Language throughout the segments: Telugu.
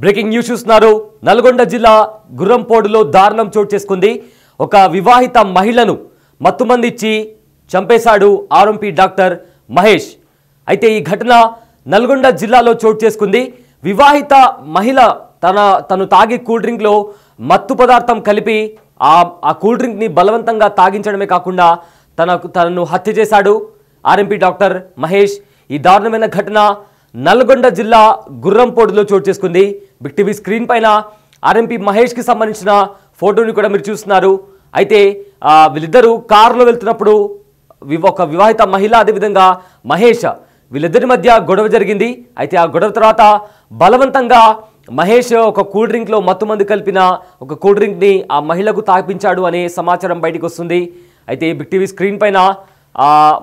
బ్రేకింగ్ న్యూస్ చూస్తున్నారు. నల్గొండ జిల్లా గుర్రంపోడులో దారుణం చోటు చేసుకుంది. ఒక వివాహిత మహిళను మత్తుమందిచ్చి చంపేశాడు ఆర్ఎంపీ డాక్టర్ మహేష్. అయితే ఈ ఘటన నల్గొండ జిల్లాలో చోటు చేసుకుంది. వివాహిత మహిళ తను తాగే కూల్ డ్రింక్లో మత్తు పదార్థం కలిపి ఆ కూల్ డ్రింక్ని బలవంతంగా తాగించడమే కాకుండా తనను హత్య చేశాడు ఆర్ఎంపీ డాక్టర్ మహేష్. ఈ దారుణమైన ఘటన నల్గొండ జిల్లా గుర్రంపోడులో చోటు చేసుకుంది. బిగ్ టీవీ స్క్రీన్ పైన ఆర్ఎంపీ మహేష్కి సంబంధించిన ఫోటోని కూడా మీరు చూస్తున్నారు. అయితే వీళ్ళిద్దరూ కారులో వెళ్తున్నప్పుడు ఒక వివాహిత మహిళ అదేవిధంగా మహేష్ వీళ్ళిద్దరి మధ్య గొడవ జరిగింది. అయితే ఆ గొడవ తర్వాత బలవంతంగా మహేష్ ఒక కూల్ డ్రింక్లో మత్తుమందు కలిపిన ఒక కూల్ డ్రింక్ని ఆ మహిళకు తాపించాడు అనే సమాచారం బయటకు వస్తుంది. అయితే బిగ్ టీవీ స్క్రీన్ పైన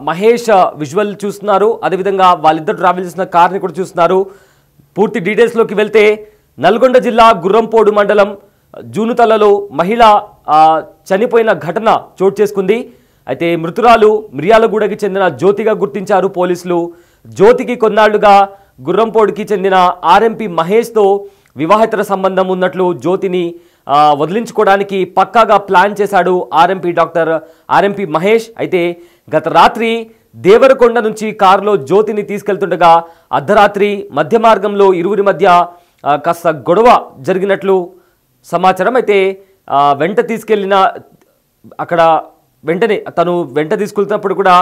మహేష్ విజువల్ చూస్తున్నారు. అదేవిధంగా వాళ్ళిద్దరు ట్రావెల్ చేసిన కార్ని కూడా చూస్తున్నారు. పూర్తి డీటెయిల్స్లోకి వెళ్తే నల్గొండ జిల్లా గుర్రంపోడు మండలం జూనుతలలో మహిళ చనిపోయిన ఘటన చోటు చేసుకుంది. అయితే మృతురాలు మిర్యాలగూడకి చెందిన జ్యోతిగా గుర్తించారు పోలీసులు. జ్యోతికి కొన్నాళ్లుగా గుర్రంపోడుకి చెందిన ఆర్ఎంపీ మహేష్తో వివాహేతర సంబంధం ఉన్నట్లు జ్యోతిని వదిలించుకోవడానికి పక్కాగా ప్లాన్ చేశాడు ఆర్ఎంపీ మహేష్. అయితే గత రాత్రి దేవరకొండ నుంచి కారులో జ్యోతిని తీసుకెళ్తుండగా అర్ధరాత్రి మధ్య మార్గంలో ఇరువురి మధ్య కాస్త గొడవ జరిగినట్లు సమాచారం. అయితే వెంట తీసుకెళ్లిన అక్కడ వెంటనే తను వెంట తీసుకెళ్తున్నప్పుడు కూడా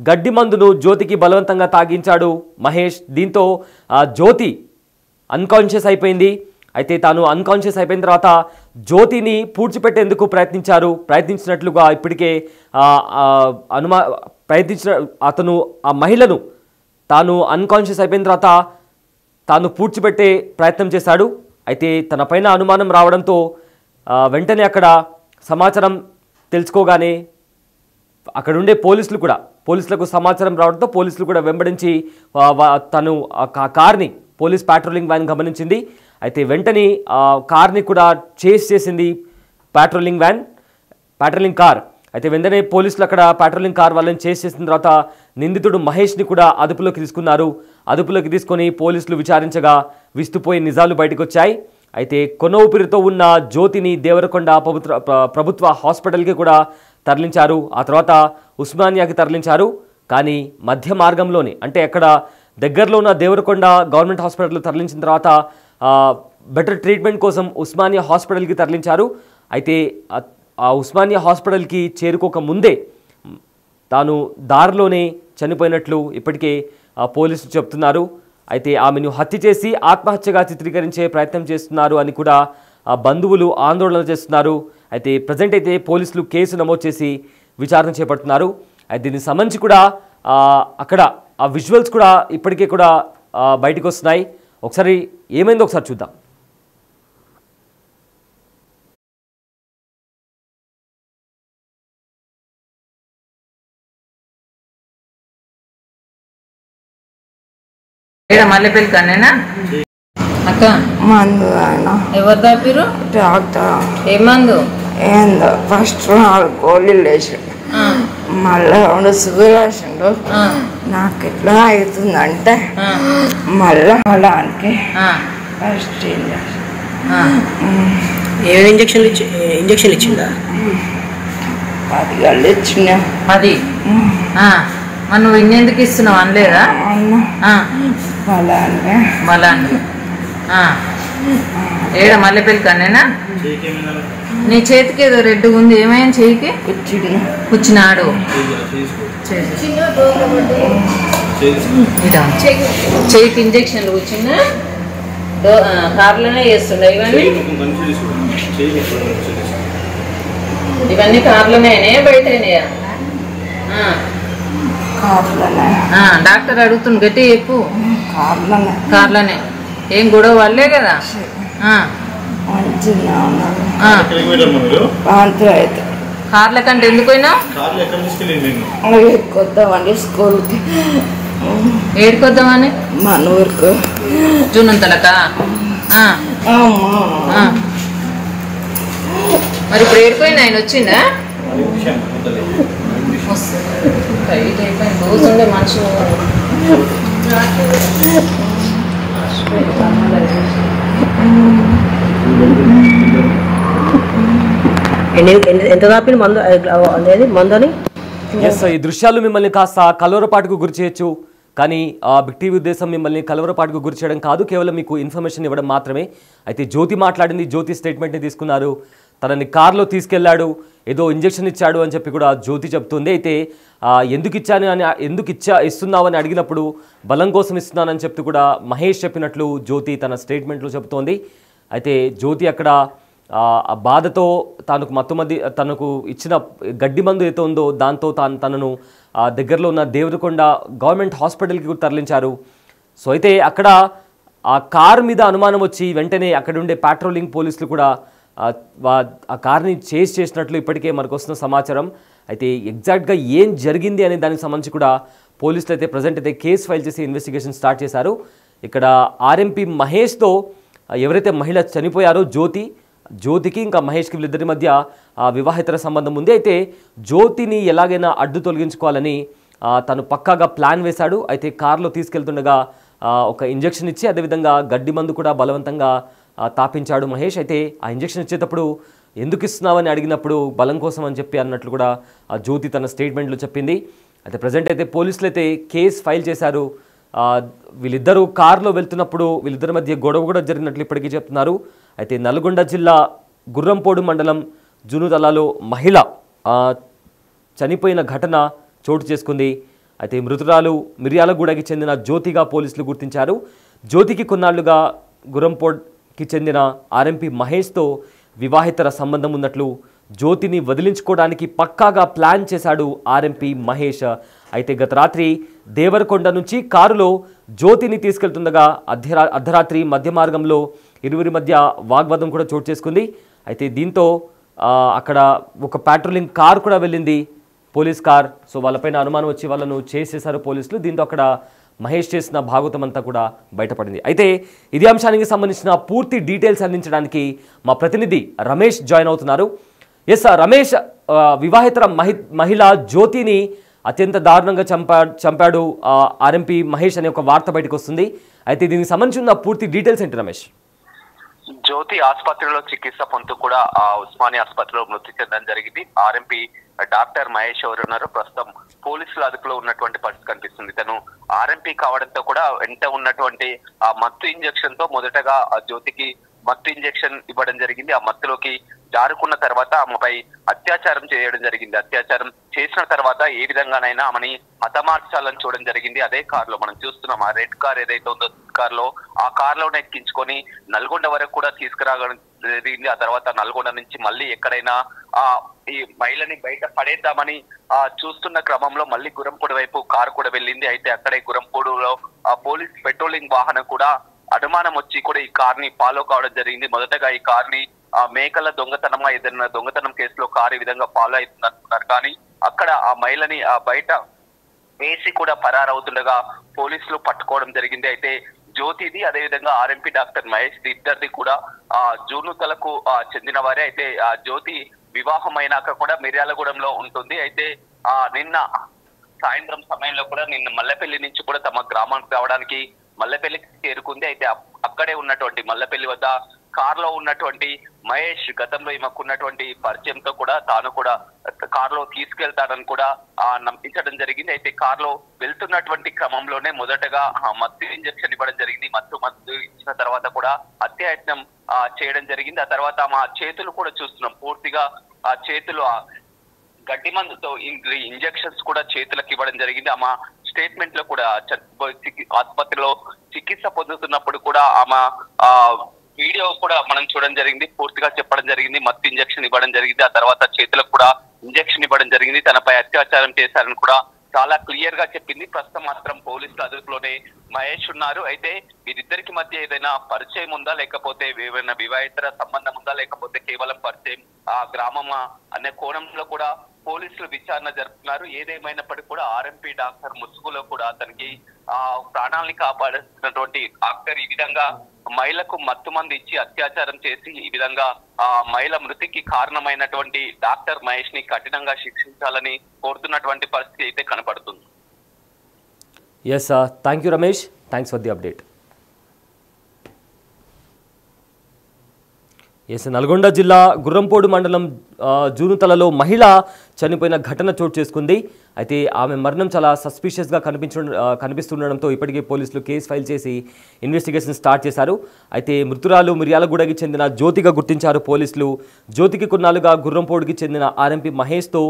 గడ్డి మందును జ్యోతికి బలవంతంగా తాగించాడు మహేష్. దీంతో జ్యోతి అన్కాన్షియస్ అయిపోయింది. అయితే తాను అన్కాన్షియస్ అయిపోయిన తర్వాత జ్యోతిని పూడ్చిపెట్టేందుకు ప్రయత్నించినట్లుగా ఇప్పటికే అతను ఆ మహిళను తాను అన్కాన్షియస్ అయిపోయిన తర్వాత తాను పూడ్చిపెట్టే ప్రయత్నం చేశాడు. అయితే తన పైన అనుమానం రావడంతో వెంటనే అక్కడ సమాచారం తెలుసుకోగానే అక్కడ ఉండే పోలీసులకు సమాచారం రావడంతో పోలీసులు కూడా వెంబడించి తను ఆ కార్ని పోలీస్ ప్యాట్రోలింగ్ వ్యాన్ గమనించింది. అయితే వెంటనే ఆ కార్ని కూడా చేస్ చేసింది ప్యాట్రోలింగ్ కార్. అయితే వెంటనే పోలీసులు అక్కడ ప్యాట్రోలింగ్ కార్ వాళ్ళని చేస్ చేసిన తర్వాత నిందితుడు మహేష్ని కూడా అదుపులోకి తీసుకున్నారు. అదుపులోకి తీసుకొని పోలీసులు విచారించగా విస్తుపోయి నిజాలు బయటకు వచ్చాయి. అయితే కొన ఊపిరితో ఉన్న జ్యోతిని దేవరకొండ ప్రభుత్వ హాస్పిటల్కి కూడా తరలించారు. ఆ తర్వాత ఉస్మానియాకి తరలించారు. కానీ మధ్య మార్గంలోనే అంటే అక్కడ దగ్గరలో ఉన్న దేవరకొండ గవర్నమెంట్ హాస్పిటల్ తరలించిన తర్వాత బెటర్ ట్రీట్మెంట్ కోసం ఉస్మానియా హాస్పిటల్కి తరలించారు. అయితే ఆ ఉస్మానియా హాస్పిటల్కి చేరుకోక ముందే తాను దారిలోనే చనిపోయినట్లు ఇప్పటికే పోలీసులు చెప్తున్నారు. అయితే ఆమెను హత్య చేసి ఆత్మహత్యగా చిత్రీకరించే ప్రయత్నం చేస్తున్నారు అని కూడా బంధువులు ఆందోళన చేస్తున్నారు. అయితే ప్రజెంట్ అయితే పోలీసులు కేసు నమోదు చేసి విచారణ చేపడుతున్నారు. అయితే దీనికి సంబంధించి కూడా అక్కడ ఆ విజువల్స్ కూడా ఇప్పటికే కూడా బయటకు వస్తున్నాయి. ఒకసారి ఏమైందో ఒకసారి చూద్దాం. మల్లెపల్లి కన్నేనా అక్క మందు ఎవరు దాపిరు డాక్టర్ ఏ మందు ఏందో ఫస్ట్ 4 గోళీలు వేసాడు, మళ్ళీ 2 సుగర్ వేసిండు. నాకు ఎట్లా అవుతుందంటే మళ్ళీ అలానికి ఫస్ట్ ఇంజక్షన్ ఇచ్చిందా? 10 గళ్ళు ఇచ్చిన. అది మరి నువ్వు ఇన్నెందుకు ఇస్తున్నావు అనలేదా? మళ్ళా ఏడ మల్లెపల్లి కన్నేనా? నీ చేతికి ఏదో రెడ్గా ఉంది, ఏమైనా చేయికి కూర్చున్నాడు. చేయికి ఇంజక్షన్లు కూర్చున్నా కార్లోనే చేస్తుండే. ఇవన్నీ కార్లోనే బయట డాక్టర్ అడుగుతుంది గట్టి చెప్పు. కార్లోనే ఏం గొడవ వాళ్ళే కదా? కార్ల కంటే ఎందుకు పోయినా? కొద్దామండి స్కూల్కి. ఏడుకొద్దామని మన ఊరుకు జూనంతలకా? మరి ఇప్పుడు ఏడుకోయినా ఆయన వచ్చిందా? రోజు ఉండే మనుషులు ఎంత తాపిన మందు అనేది మందని ఎస్, ఈ దృశ్యాలు మిమ్మల్ని కాస్త కలవరపాటుకు గురి చేయొచ్చు, కానీ బిగ్ టీవీ ఉద్దేశం మిమ్మల్ని కలవరపాటుకు గురి చేయడం కాదు, కేవలం మీకు ఇన్ఫర్మేషన్ ఇవ్వడం మాత్రమే. అయితే జ్యోతి మాట్లాడింది, జ్యోతి స్టేట్మెంట్ని తీసుకున్నారు. తనని కార్లో తీసుకెళ్లాడు, ఏదో ఇంజెక్షన్ ఇచ్చాడు అని చెప్పి కూడా జ్యోతి చెప్తుంది. అయితే ఎందుకు ఇస్తున్నావు అని అడిగినప్పుడు బలం కోసం ఇస్తున్నానని చెప్తూ కూడా మహేష్ చెప్పినట్లు జ్యోతి తన స్టేట్మెంట్లో చెబుతోంది. అయితే జ్యోతి అక్కడ ఆ బాధతో తనకు ఇచ్చిన గడ్డి మందు ఏదో ఉందో దాంతో తనను దగ్గరలో ఉన్న దేవరకొండ గవర్నమెంట్ హాస్పిటల్కి తరలించారు. సో అయితే అక్కడ ఆ కార్ మీద అనుమానం వచ్చి వెంటనే అక్కడ ఉండే పాట్రోలింగ్ పోలీసులు కూడా ఆ కార్ని చేసినట్లు ఇప్పటికే మనకు వస్తున్న సమాచారం. అయితే ఎగ్జాక్ట్గా ఏం జరిగింది అనే దానికి సంబంధించి కూడా పోలీసులు అయితే ప్రజెంట్ అయితే కేసు ఫైల్ చేసి ఇన్వెస్టిగేషన్ స్టార్ట్ చేశారు. ఇక్కడ ఆర్ఎంపీ మహేష్తో ఎవరైతే మహిళ చనిపోయారో జ్యోతికి ఇంకా మహేష్కి వీళ్ళిద్దరి మధ్య వివాహేతర సంబంధం ఉంది. అయితే జ్యోతిని ఎలాగైనా అడ్డు తొలగించుకోవాలని తను పక్కాగా ప్లాన్ వేశాడు. అయితే కారులో తీసుకెళ్తుండగా ఒక ఇంజెక్షన్ ఇచ్చి అదేవిధంగా గడ్డి మందు కూడా బలవంతంగా తాపించాడు మహేష్. అయితే ఆ ఇంజెక్షన్ ఇచ్చేటప్పుడు ఎందుకు ఇస్తున్నావని అడిగినప్పుడు బలం కోసం అని చెప్పి అన్నట్లు కూడా జ్యోతి తన స్టేట్మెంట్లో చెప్పింది. అయితే ప్రజెంట్ అయితే పోలీసులు అయితే కేసు ఫైల్ చేశారు. వీళ్ళిద్దరూ కారులో వెళ్తున్నప్పుడు వీళ్ళిద్దరి మధ్య గొడవ కూడా జరిగినట్లు ఇప్పటికీ చెప్తున్నారు. అయితే నల్గొండ జిల్లా గుర్రంపోడు మండలం జునుదలాలో మహిళ చనిపోయిన ఘటన చోటు చేసుకుంది. అయితే మృతురాలు మిర్యాలగూడకి చెందిన జ్యోతిగా పోలీసులు గుర్తించారు. జ్యోతికి కొన్నాళ్లుగా గుర్రంపోడ్కి చెందిన ఆర్ఎంపీ మహేష్తో వివాహితర సంబంధం ఉన్నట్లు జ్యోతిని వదిలించుకోవడానికి పక్కాగా ప్లాన్ చేశాడు ఆర్ఎంపీ మహేష్. అయితే గత రాత్రి దేవరకొండ నుంచి కారులో జ్యోతిని తీసుకెళ్తుండగా అర్ధరాత్రి మధ్య మార్గంలో ఇరువురి మధ్య వాగ్వాదం కూడా చోటు చేసుకుంది. అయితే దీంతో అక్కడ ఒక పాట్రోలింగ్ కార్ కూడా వెళ్ళింది, పోలీస్ కార్. సో వాళ్ళపైన అనుమానం వచ్చి వాళ్ళను చేసేశారు పోలీసులు. దీంతో అక్కడ మహేష్ చేసిన భాగవతం అంతా కూడా బయటపడింది. అయితే ఇదే అంశానికి సంబంధించిన పూర్తి డీటెయిల్స్ అందించడానికి మా ప్రతినిధి రమేష్ జాయిన్ అవుతున్నారు. ఎస్ రమేష్, వివాహితర మహిళ జ్యోతిని అత్యంత దారుణంగా చంపాడు ఆర్ఎంపీ మహేష్ అనే ఒక వార్త బయటకు వస్తుంది. అయితే దీనికి సంబంధించిన పూర్తి డీటెయిల్స్ ఏంటి రమేష్? జ్యోతి ఆసుపత్రిలో చికిత్స పొందుతూ కూడా ఉస్మానియా ఆసుపత్రిలో మృతి చెందడం జరిగింది. ఆర్ఎంపీ డాక్టర్ మహేష్ ఎవరున్నారు ప్రస్తుతం పోలీసుల అదుపులో ఉన్నటువంటి పరిస్థితి కనిపిస్తుంది. తను ఆర్ఎంపీ కావడంతో కూడా వెంట ఉన్నటువంటి ఆ మత్తు ఇంజెక్షన్ తో మొదటగా జ్యోతికి మత్తు ఇంజెక్షన్ ఇవ్వడం జరిగింది. ఆ మత్తులోకి జారుకున్న తర్వాత ఆమెపై అత్యాచారం చేయడం జరిగింది. అత్యాచారం చేసిన తర్వాత ఏ విధంగానైనా ఆమెని హతమార్చాలని చూడడం జరిగింది. అదే కార్ లో మనం చూస్తున్నాం, ఆ రెడ్ కార్ ఏదైతే ఉందో కార్ లో, ఆ కార్ లోనే ఎక్కించుకొని నల్గొండ వరకు కూడా తీసుకురావడం జరిగింది. ఆ తర్వాత నల్గొండ నుంచి మళ్ళీ ఎక్కడైనా ఈ మహిళని బయట పడేద్దామని చూస్తున్న క్రమంలో మళ్ళీ గుర్రంపూడి వైపు కారు కూడా వెళ్ళింది. అయితే అక్కడే గుర్రంపూడిలో పోలీస్ పెట్రోలింగ్ వాహనం కూడా అనుమానం వచ్చి కూడా ఈ కార్ ని ఫాలో కావడం జరిగింది. మొదటగా ఈ కార్ ని మేకల దొంగతనమా ఏదైనా దొంగతనం కేసులో కారు ఈ విధంగా ఫాలో అవుతుంది అనుకున్నారు. కానీ అక్కడ ఆ మహిళని బయట వేసి కూడా పరారవుతుండగా పోలీసులు పట్టుకోవడం జరిగింది. అయితే జ్యోతిది అదేవిధంగా ఆర్ఎంపీ డాక్టర్ మహేష్ ఇద్దరిది కూడా జూనుతలకు చెందిన వారే. అయితే ఆ జ్యోతి వివాహం అయినాక కూడా మిర్యాలగూడెంలో ఉంటుంది. అయితే నిన్న సాయంత్రం సమయంలో కూడా నిన్న మల్లెపల్లి నుంచి కూడా తమ గ్రామానికి రావడానికి మల్లెపల్లికి చేరుకుంది. అయితే అక్కడే ఉన్నటువంటి మల్లెపల్లి వద్ద కారులో ఉన్నటువంటి మహేష్ గతంలో ఈమెకున్నటువంటి పరిచయంతో కూడా తాను కూడా కారులో తీసుకెళ్తానని కూడా నమ్మించడం జరిగింది. అయితే కారులో వెళ్తున్నటువంటి క్రమంలోనే మొదటగా మత్తు ఇంజెక్షన్ ఇవ్వడం జరిగింది. మత్తు ఇచ్చిన తర్వాత కూడా హత్యాయత్నం చేయడం జరిగింది. ఆ తర్వాత మా చేతులు కూడా చూస్తున్నాం, పూర్తిగా ఆ చేతులు గడ్డి మందుతో ఇంజెక్షన్స్ కూడా చేతులకు ఇవ్వడం జరిగింది. ఆమె స్టేట్మెంట్ లో కూడా ఆసుపత్రిలో చికిత్స పొందుతున్నప్పుడు కూడా ఆమె వీడియో కూడా మనం చూడడం జరిగింది. పూర్తిగా చెప్పడం జరిగింది, మత్తు ఇంజెక్షన్ ఇవ్వడం జరిగింది. ఆ తర్వాత చేతులకు కూడా ఇంజెక్షన్ ఇవ్వడం జరిగింది. తనపై అత్యాచారం చేశారని కూడా చాలా క్లియర్ గా చెప్పింది. ప్రస్తుతం మాత్రం పోలీసుల అదుపులోనే మహేష్ ఉన్నారు. అయితే వీరిద్దరికి మధ్య ఏదైనా పరిచయం ఉందా, లేకపోతే ఏమైనా వివాహితర సంబంధం ఉందా, లేకపోతే కేవలం పరిచయం గ్రామమా అనే కోణంలో కూడా పోలీసులు విచారణ జరుపుతున్నారు. ఏదేమైనప్పటికీ కూడా ఆర్ఎంపీ డాక్టర్ ముసుగులో కూడా అతనికి ప్రాణాలని కాపాడుతున్నటువంటి డాక్టర్ ఈ విధంగా మహిళకు మత్తు మంది ఇచ్చి అత్యాచారం చేసి ఈ విధంగా మహిళ మృతికి కారణమైనటువంటి డాక్టర్ మహేష్ ని కఠినంగా శిక్షించాలని కోరుతున్నటువంటి పరిస్థితి అయితే కనపడుతుంది. Yes, thank you Ramesh, thanks for the update. Nalgonda జిల్లా గుర్రంపోడు మండలం జూనుతలలో మహిళ చనిపోయిన ఘటన చోటు చేసుకుంది. అయితే ఆమె మరణం చాలా సస్పిషియస్గా కనిపిస్తుండడంతో ఇప్పటికే పోలీసులు కేసు ఫైల్ చేసి ఇన్వెస్టిగేషన్ స్టార్ట్ చేశారు. అయితే మృతురాలు మిర్యాలగూడకి చెందిన జ్యోతిగా గుర్తించారు పోలీసులు. జ్యోతికి కొన్నాళ్ళుగా గుర్రంపోడుకి చెందిన ఆర్ఎంపీ మహేష్తో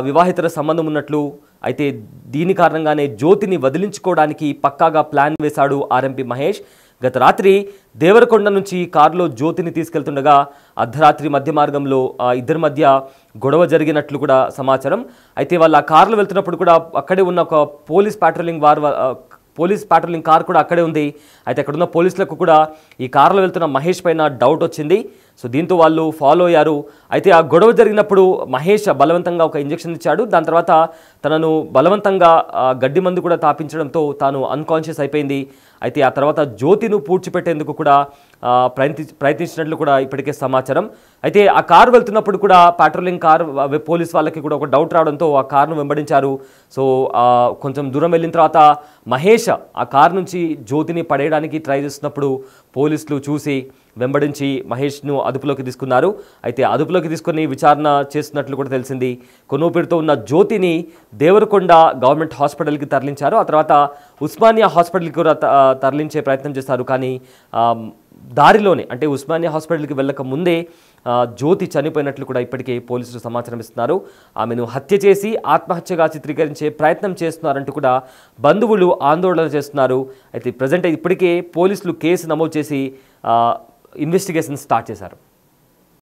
వివాహితర సంబంధం ఉన్నట్లు, అయితే దీని కారణంగానే జ్యోతిని వదిలించుకోవడానికి పక్కాగా ప్లాన్ వేశాడు ఆర్ఎంపీ మహేష్. గత రాత్రి దేవరకొండ నుంచి కారులో జ్యోతిని తీసుకెళ్తుండగా అర్ధరాత్రి మధ్య మార్గంలో ఇద్దరి మధ్య గొడవ జరిగినట్లు కూడా సమాచారం. అయితే వాళ్ళ కారులో వెళ్తున్నప్పుడు కూడా అక్కడే ఉన్న ఒక పోలీస్ పాట్రోలింగ్ కార్ కూడా అక్కడే ఉంది. అయితే అక్కడ ఉన్న పోలీసులకు కూడా ఈ కారులో వెళ్తున్న మహేష్ పైన డౌట్ వచ్చింది. సో దీంతో వాళ్ళు ఫాలో అయ్యారు. అయితే ఆ గొడవ జరిగినప్పుడు మహేష్ బలవంతంగా ఒక ఇంజెక్షన్ ఇచ్చాడు. దాని తర్వాత తనను బలవంతంగా గడ్డి మందు కూడా తాపించడంతో తాను అన్కాన్షియస్ అయిపోయింది. అయితే ఆ తర్వాత జ్యోతిను పూడ్చిపెట్టేందుకు కూడా ప్రయత్నించినట్లు కూడా ఇప్పటికే సమాచారం. అయితే ఆ కారు వెళ్తున్నప్పుడు కూడా పాట్రోలింగ్ కార్ పోలీస్ వాళ్ళకి కూడా ఒక డౌట్ రావడంతో ఆ కారును వెంబడించారు. సో కొంచెం దూరం వెళ్ళిన తర్వాత మహేష్ ఆ కారు నుంచి జ్యోతిని పడేయడానికి ట్రై చేస్తున్నప్పుడు పోలీసులు చూసి వెంబడించి మహేష్ను అదుపులోకి తీసుకున్నారు. అయితే అదుపులోకి తీసుకుని విచారణ చేస్తున్నట్లు కూడా తెలిసింది. కొనూపిరితో ఉన్న జ్యోతిని దేవరకొండ గవర్నమెంట్ హాస్పిటల్కి తరలించారు. ఆ తర్వాత ఉస్మానియా హాస్పిటల్కి కూడా తరలించే ప్రయత్నం చేశారు. కానీ దారిలోనే, అంటే ఉస్మానియా హాస్పిటల్కి వెళ్ళక ముందే జ్యోతి చనిపోయినట్లు కూడా ఇప్పటికే పోలీసులు సమాచారం ఇస్తున్నారు. ఆమెను హత్య చేసి ఆత్మహత్యగా చిత్రీకరించే ప్రయత్నం చేస్తున్నారంటూ కూడా బంధువులు ఆందోళన చేస్తున్నారు. అయితే ప్రజెంట్ ఇప్పటికే పోలీసులు కేసు నమోదు చేసి ఇన్వెస్టిగేషన్ స్టార్ట్ చేశారు.